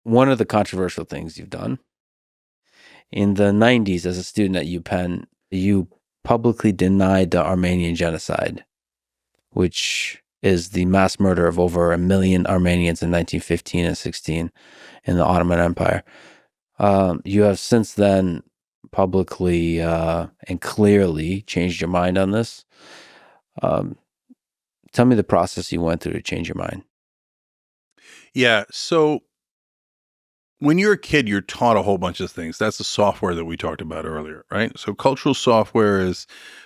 one of the controversial things you've done. In the 90s, as a student at UPenn, you publicly denied the Armenian genocide, which is the mass murder of over 1 million Armenians in 1915 and 16 in the Ottoman Empire. You have since then publicly and clearly changed your mind on this. Tell me the process you went through to change your mind. Yeah, so when you're a kid, you're taught a whole bunch of things. That's the software that we talked about earlier, right? So cultural software is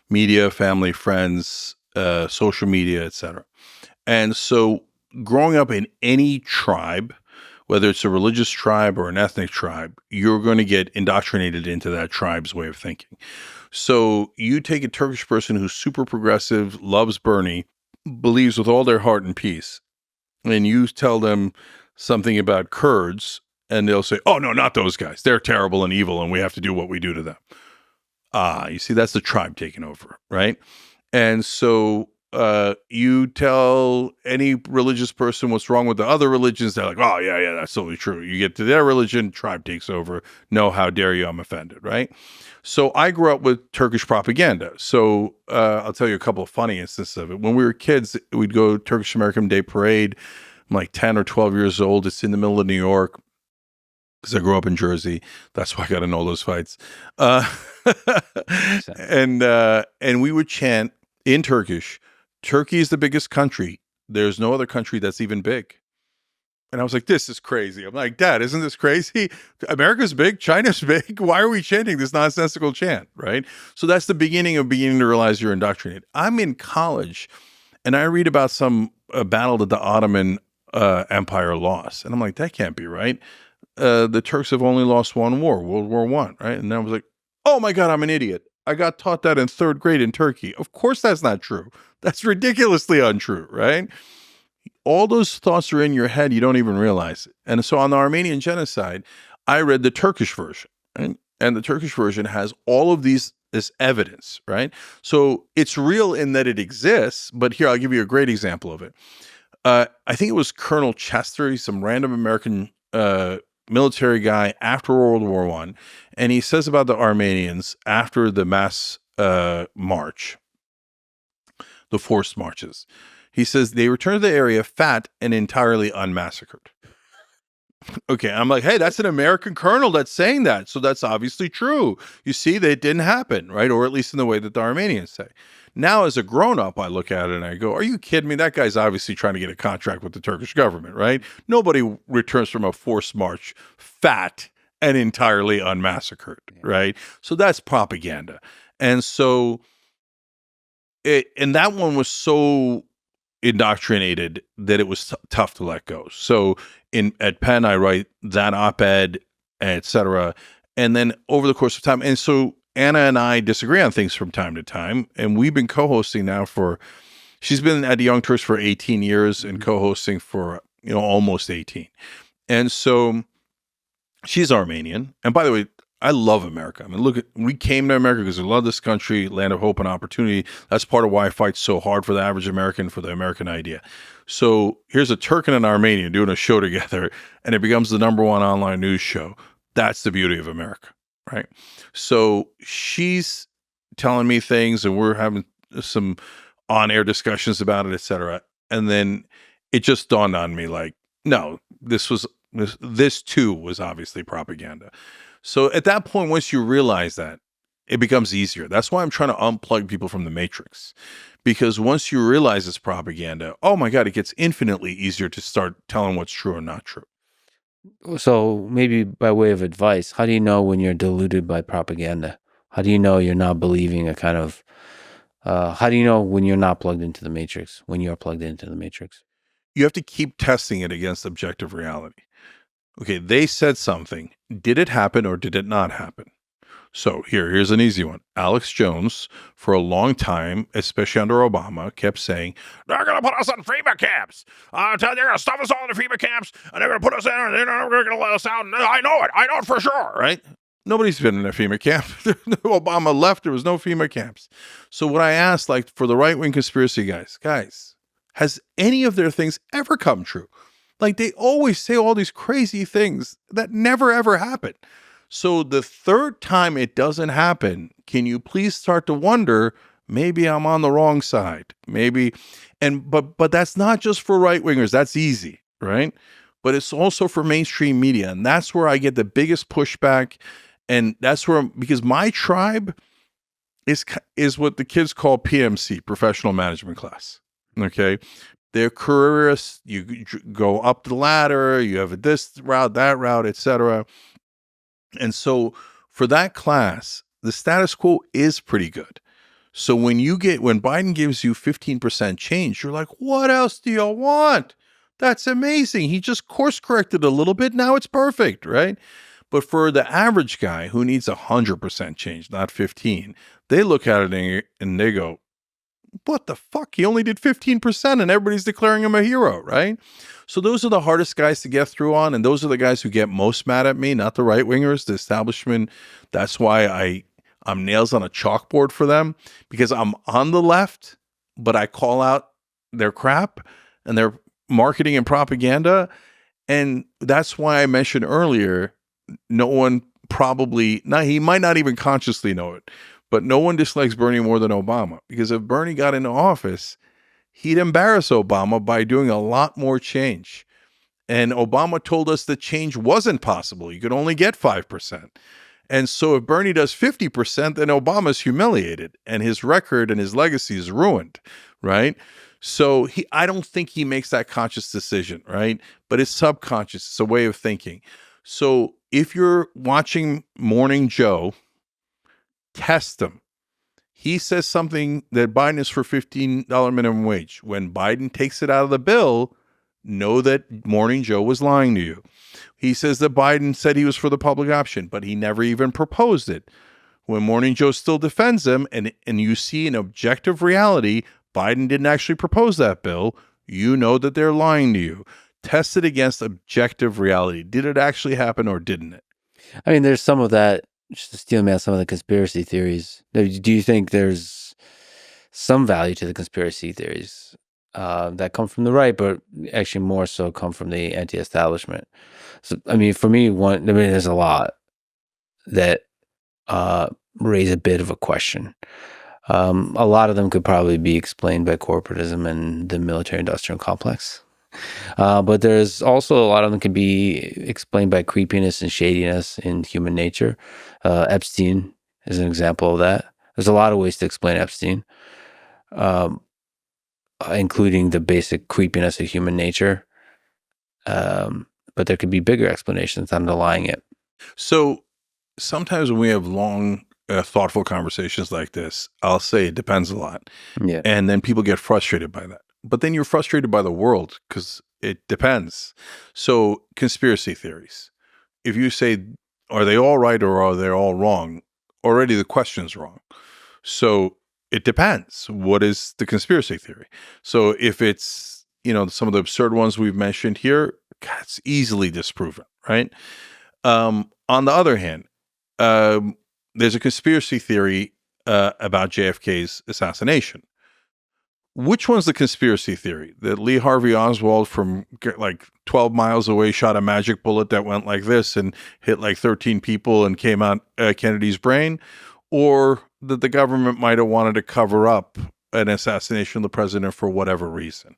media, family, friends, social media, etc. And so growing up in any tribe, whether it's a religious tribe or an ethnic tribe, you're going to get indoctrinated into that tribe's way of thinking. So you take a Turkish person who's super progressive, loves Bernie, believes with all their heart in peace, and you tell them something about Kurds, and they'll say, oh, no, not those guys. They're terrible and evil, and we have to do what we do to them. You see, that's the tribe taking over, right? And so you tell any religious person what's wrong with the other religions, they're like, oh, yeah, that's totally true. You get to their religion, tribe takes over. No, how dare you, I'm offended, right? So I grew up with Turkish propaganda. So I'll tell you a couple of funny instances of it. When we were kids, we'd go Turkish American Day Parade. I'm like 10 or 12 years old. It's in the middle of New York, because I grew up in Jersey. That's why I got to know those fights. And we would chant in Turkish, Turkey is the biggest country. There's no other country that's even big. And I was like, this is crazy. I'm like, Dad, isn't this crazy? America's big. China's big. Why are we chanting this nonsensical chant, right? So that's the beginning to realize you're indoctrinated. I'm in college, and I read about some battle that the Ottoman Empire lost. And I'm like, that can't be right. The Turks have only lost one war, World War I, right? And then I was like, oh my God, I'm an idiot. I got taught that in 3rd grade in Turkey. Of course that's not true. That's ridiculously untrue, right? All those thoughts are in your head. You don't even realize it. And so on the Armenian genocide, I read the Turkish version, right? And the Turkish version has all of this evidence, right? So it's real in that it exists, but here, I'll give you a great example of it. I think it was Colonel Chester, some random American military guy after World War I, and he says about the Armenians after the mass march, the forced marches, he says they returned to the area fat and entirely unmassacred. Okay, I'm like, hey, that's an American colonel that's saying that, so that's obviously true. You see, that it didn't happen, right? Or at least in the way that the Armenians say. Now, as a grown-up, I look at it and I go, are you kidding me? That guy's obviously trying to get a contract with the Turkish government, right? Nobody returns from a forced march fat and entirely unmassacred, right? So that's propaganda. And so, and that one was so indoctrinated that it was tough to let go. So at Penn, I write that op-ed, etc. And then over the course of time, and so Anna and I disagree on things from time to time, and we've been co-hosting now she's been at the Young Turks for 18 years and co-hosting for, almost 18. And so she's Armenian. And by the way, I love America. I mean, we came to America because we love this country, land of hope and opportunity. That's part of why I fight so hard for the average American, for the American idea. So here's a Turk and an Armenian doing a show together, and it becomes the #1 online news show. That's the beauty of America, right? So she's telling me things, and we're having some on-air discussions about it, etc. And then it just dawned on me, like, no, this too was obviously propaganda. So at that point, once you realize that, it becomes easier. That's why I'm trying to unplug people from the matrix. Because once you realize it's propaganda, oh my God, it gets infinitely easier to start telling what's true and not true. So maybe by way of advice, how do you know when you're deluded by propaganda? How do you know you're not believing a kind of, how do you know when you're not plugged into the matrix, when you're plugged into the matrix? You have to keep testing it against objective reality. Okay, they said something. Did it happen or did it not happen? So here's an easy one. Alex Jones, for a long time, especially under Obama, kept saying, they're going to put us in FEMA camps. They're going to stuff us all in the FEMA camps, and they're going to put us in, and they're not going to let us out. I know it for sure, right? Nobody's been in a FEMA camp. Obama left, there was no FEMA camps. So what I asked, for the right-wing conspiracy guys, has any of their things ever come true? Like, they always say all these crazy things that never ever happen. So the third time it doesn't happen, can you please start to wonder, maybe I'm on the wrong side? Maybe, but that's not just for right wingers. That's easy, right? But it's also for mainstream media. And that's where I get the biggest pushback. And that's where, because my tribe is what the kids call PMC, professional management class. Okay. They're careerists. You go up the ladder, you have this route, that route, etc. And so for that class, the status quo is pretty good. So when Biden gives you 15% change, you're like, what else do you want? That's amazing. He just course corrected a little bit. Now it's perfect, right? But for the average guy who needs 100% change, not 15, they look at it and they go, what the fuck? He only did 15% and everybody's declaring him a hero, right? So those are the hardest guys to get through on. And those are the guys who get most mad at me, not the right wingers, the establishment. That's why I'm nails on a chalkboard for them, because I'm on the left, but I call out their crap and their marketing and propaganda. And that's why I mentioned earlier, no one he might not even consciously know it, but no one dislikes Bernie more than Obama, because if Bernie got into office, he'd embarrass Obama by doing a lot more change. And Obama told us that change wasn't possible. You could only get 5%. And so if Bernie does 50%, then Obama's humiliated and his record and his legacy is ruined, right? So I don't think he makes that conscious decision, right? But it's subconscious. It's a way of thinking. So if you're watching Morning Joe, test him. He says something that Biden is for $15 minimum wage. When Biden takes it out of the bill, know that Morning Joe was lying to you. He says that Biden said he was for the public option, but he never even proposed it. When Morning Joe still defends him, and you see an objective reality, Biden didn't actually propose that bill, you know that they're lying to you. Test it against objective reality. Did it actually happen or didn't it? I mean, there's some of that, just to steal me out some of the conspiracy theories. Do you think there's some value to the conspiracy theories that come from the right, but actually more so come from the anti-establishment? So, I mean, for me, there's a lot that raise a bit of a question. A lot of them could probably be explained by corporatism and the military-industrial complex. But there's also a lot of them can be explained by creepiness and shadiness in human nature. Epstein is an example of that. There's a lot of ways to explain Epstein, including the basic creepiness of human nature. But there could be bigger explanations underlying it. So sometimes when we have long, thoughtful conversations like this, I'll say it depends a lot. Yeah. And then people get frustrated by that. But then you're frustrated by the world because it depends. So conspiracy theories, if you say, are they all right or are they all wrong? Already the question's wrong. So it depends. What is the conspiracy theory? So if it's, some of the absurd ones we've mentioned here, it's easily disproven, right? On the other hand, there's a conspiracy theory about JFK's assassination. Which one's the conspiracy theory? That Lee Harvey Oswald from like 12 miles away shot a magic bullet that went like this and hit like 13 people and came out Kennedy's brain? Or that the government might have wanted to cover up an assassination of the president for whatever reason?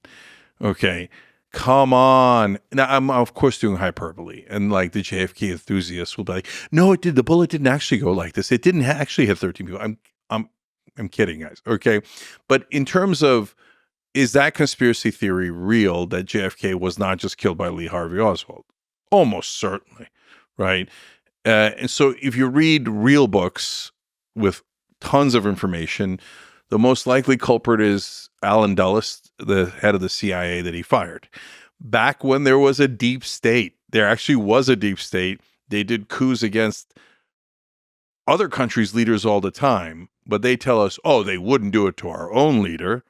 Okay, come on. Now, I'm of course doing hyperbole, and like the JFK enthusiasts will be like, no, the bullet didn't actually go like this. It didn't actually hit 13 people. I'm kidding, guys. Okay. But in terms of, is that conspiracy theory real that JFK was not just killed by Lee Harvey Oswald? Almost certainly. Right. And so if you read real books with tons of information, the most likely culprit is Allen Dulles, the head of the CIA that he fired. Back when there was a deep state, there actually was a deep state. They did coups against other countries' leaders all the time, but they tell us, oh, they wouldn't do it to our own leader.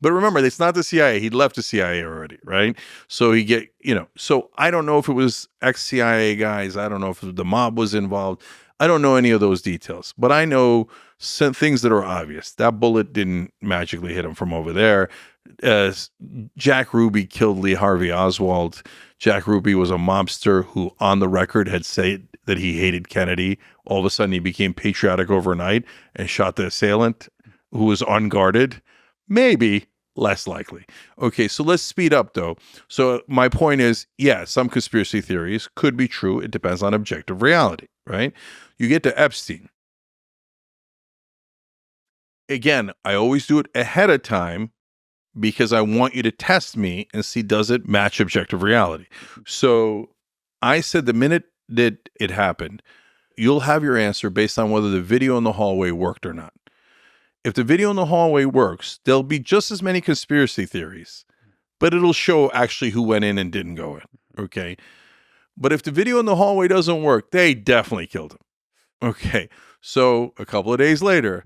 But remember, it's not the CIA. He'd left the CIA already, right? So so I don't know if it was ex-CIA guys. I don't know if the mob was involved. I don't know any of those details, but I know some things that are obvious. That bullet didn't magically hit him from over there. Jack Ruby killed Lee Harvey Oswald. Jack Ruby was a mobster who, on the record, had said that he hated Kennedy. All of a sudden, he became patriotic overnight and shot the assailant who was unguarded. Maybe. Less likely. Okay, so let's speed up, though. So my point is, yeah, some conspiracy theories could be true. It depends on objective reality, right? You get to Epstein. Again, I always do it ahead of time because I want you to test me and see, does it match objective reality? So I said the minute that it happened, you'll have your answer based on whether the video in the hallway worked or not. If the video in the hallway works, there'll be just as many conspiracy theories, but it'll show actually who went in and didn't go in, okay? But if the video in the hallway doesn't work, they definitely killed him. Okay, so a couple of days later,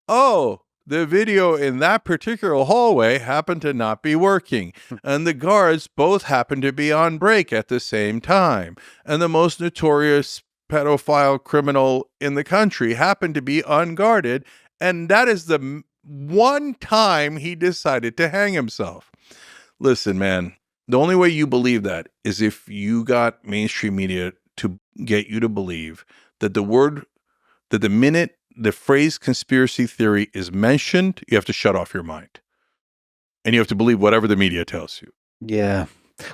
the video in that particular hallway happened to not be working, and the guards both happened to be on break at the same time, and the most notorious pedophile criminal in the country happened to be unguarded, and that is the one time he decided to hang himself. Listen, man, the only way you believe that is if you got mainstream media to get you to believe that the minute the phrase conspiracy theory is mentioned, you have to shut off your mind. And you have to believe whatever the media tells you. Yeah.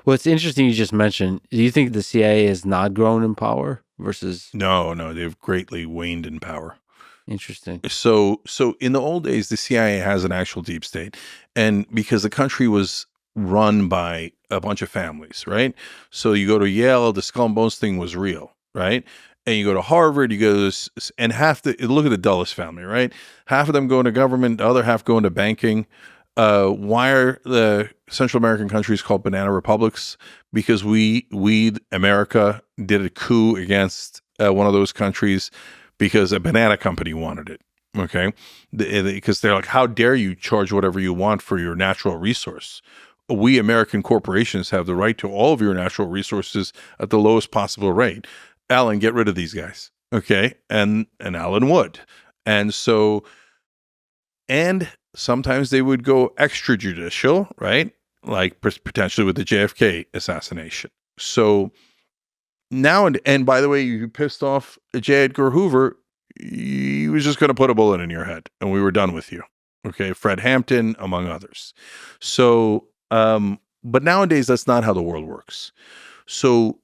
Well, it's interesting you just mentioned. Do you think the CIA has not grown in power versus? No, they've greatly waned in power. Interesting. So in the old days, the CIA has an actual deep state, and because the country was run by a bunch of families, right? So you go to Yale, the skull and bones thing was real, right? And you go to Harvard, you go to this, and look at the Dulles family, right? Half of them go into government, the other half go into banking. Why are the Central American countries called banana republics? Because we America did a coup against one of those countries because a banana company wanted it, okay? Because they're like, how dare you charge whatever you want for your natural resource? We American corporations have the right to all of your natural resources at the lowest possible rate. Alan, get rid of these guys, okay? And Alan would. And so, and sometimes they would go extrajudicial, right? Like potentially with the JFK assassination. So now, and by the way, you pissed off J. Edgar Hoover, he was just going to put a bullet in your head and we were done with you. Okay. Fred Hampton, among others. So, but nowadays, that's not how the world works. So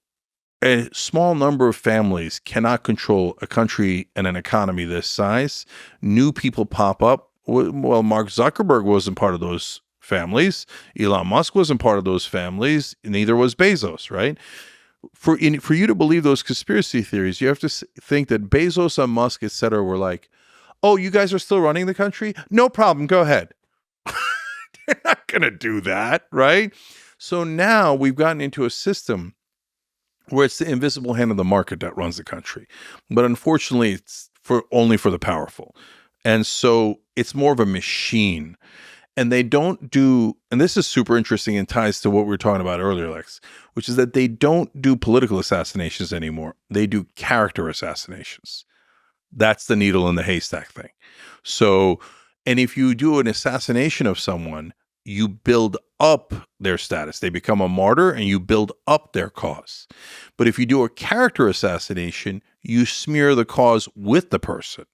a small number of families cannot control a country and an economy this size. New people pop up. Well, Mark Zuckerberg wasn't part of those families. Elon Musk wasn't part of those families. Neither was Bezos, right? For you to believe those conspiracy theories, you have to think that Bezos and Musk, et cetera, were like, oh, you guys are still running the country? No problem. Go ahead. They're not going to do that, right? So now we've gotten into a system where it's the invisible hand of the market that runs the country. But unfortunately, it's only for the powerful. And so it's more of a machine. And they don't do, and this is super interesting and ties to what we were talking about earlier, Lex, which is that they don't do political assassinations anymore. They do character assassinations. That's the needle in the haystack thing. So, and if you do an assassination of someone, you build up their status. They become a martyr and you build up their cause. But if you do a character assassination, you smear the cause with the person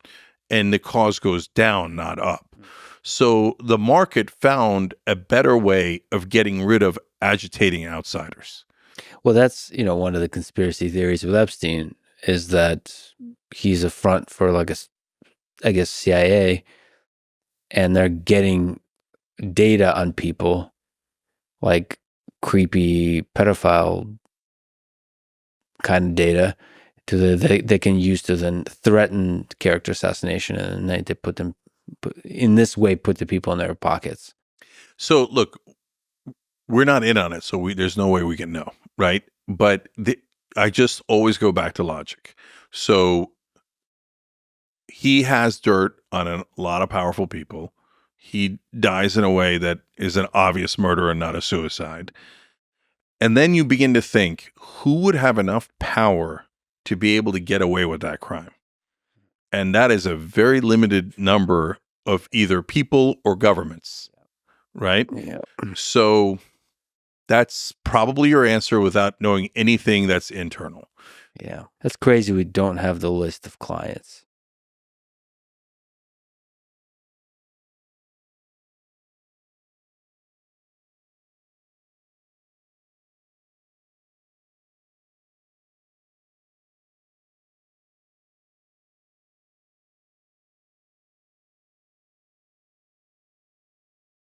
and the cause goes down, not up. So the market found a better way of getting rid of agitating outsiders. Well, that's, one of the conspiracy theories with Epstein is that he's a front for CIA, and they're getting data on people, like creepy pedophile kind of data, they can use to then threaten character assassination, and they put the people in their pockets. So look, we're not in on it, so there's no way we can know, right? But I just always go back to logic. So he has dirt on a lot of powerful people. He dies in a way that is an obvious murder and not a suicide. And then you begin to think, who would have enough power to be able to get away with that crime? And that is a very limited number of either people or governments, right? Yeah. So that's probably your answer without knowing anything that's internal. Yeah. That's crazy we don't have the list of clients.